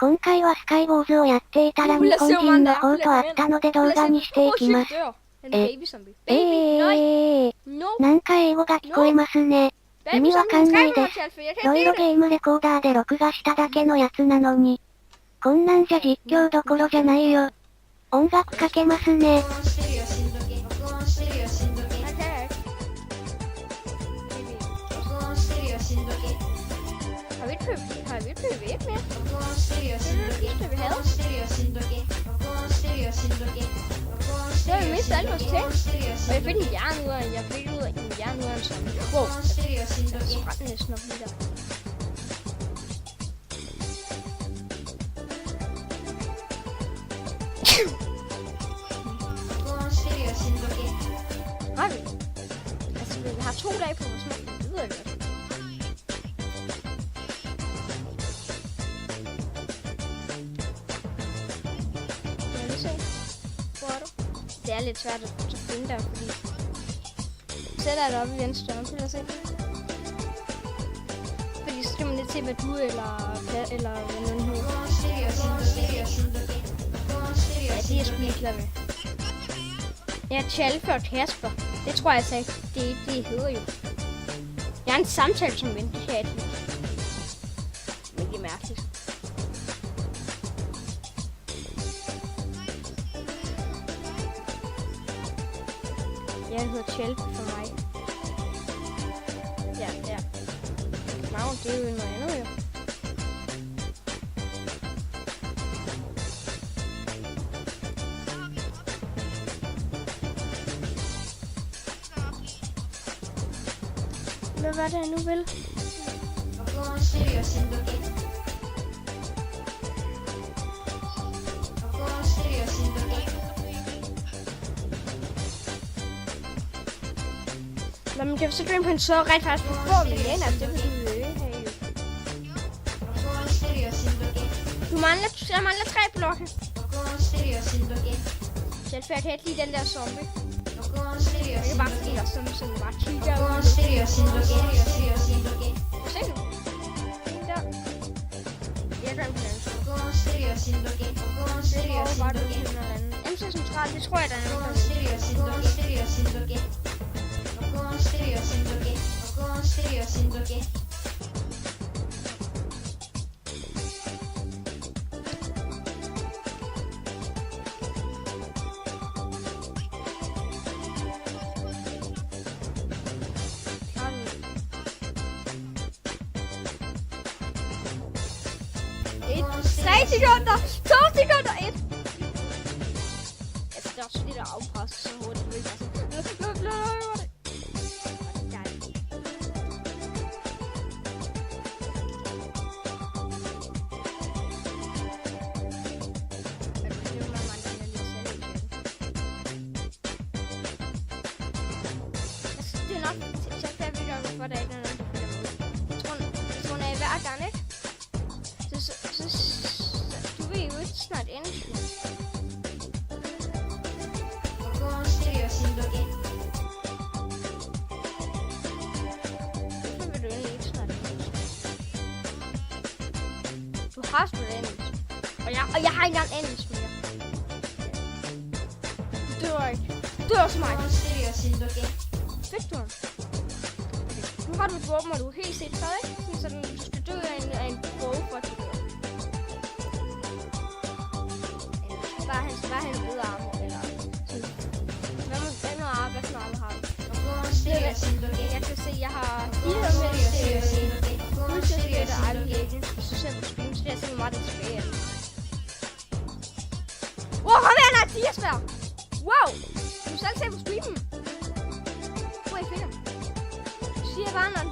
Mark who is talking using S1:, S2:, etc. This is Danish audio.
S1: 今回はスカイウォーズをやっていたら日本人の方と会ったので動画にしていきます。なんか英語が聞こえますね。意味わかんないです。ロイロゲームレコーダーで録画しただけのやつなのに。こんなんじゃ実況どころじゃないよ。音楽かけますね。
S2: Har vi PvP med? Det har vi mistet alle vores ting. Og jeg fik en jern ud af, jeg fik ud af en jern ud af en sådan. Wow. Jeg sprændte næsten op lige der. Har vi? Altså, vi har 2 dage på vores mand. Det ved jeg godt. Det er lidt svært at finde der, fordi sætter det op i venstre op, vil jeg se. Fordi så skal man lidt til, hvad du eller hvad nogen hedder. Ja, det er sgu ikke klar med. Ja, Chalfer og Kasper. Det tror jeg ikke. Det hedder jo. Jeg har en samtale som ven. Det kan jeg ikke. Men det er mærkeligt. Jeg hedder Chalp for mig. Ja. Navn, det er jo noget andet jo. Hvad var det, jeg nu vil? Når man kan så gå ind på en så rent faktisk på få millioner, det vil du øge her jo. Der mangler 3 blokke. Selvfærd helt lige den der zombie. Det er bare fordi der er sådan, som bare kigger ud. Se nu. Den der. Jeg gør den på den. Det er bare du til den anden. MC Central, det tror jeg der er nogen. Tre sekunder! 2 sekunder! 1! Altså, det er også fordi, der er afpresset så hurtigt. Det er ikke bare sådan. Du vil jo ikke snart ende. Hvorfor vil du egentlig ikke snart ende? Du har sgu engelsk. Og jeg har ikke engang engelsk mere. Du dør ikke. Du dør også mig. Fik du ham? Nu har du et våben, og du er helt set fred, ikke? Så du skal dø af en bog, for at du dør. Bare han ved armor, eller sådan. Hvad for noget har du? Jeg kan se, jeg har 4 med fuldstændigt og aldrig. Så ser jeg på stream, så jeg ser meget tilbage. Wow, kom her, nej, 10 svær! Wow! Du skal selv se på streamen. Hvor I finder? Du siger bare, når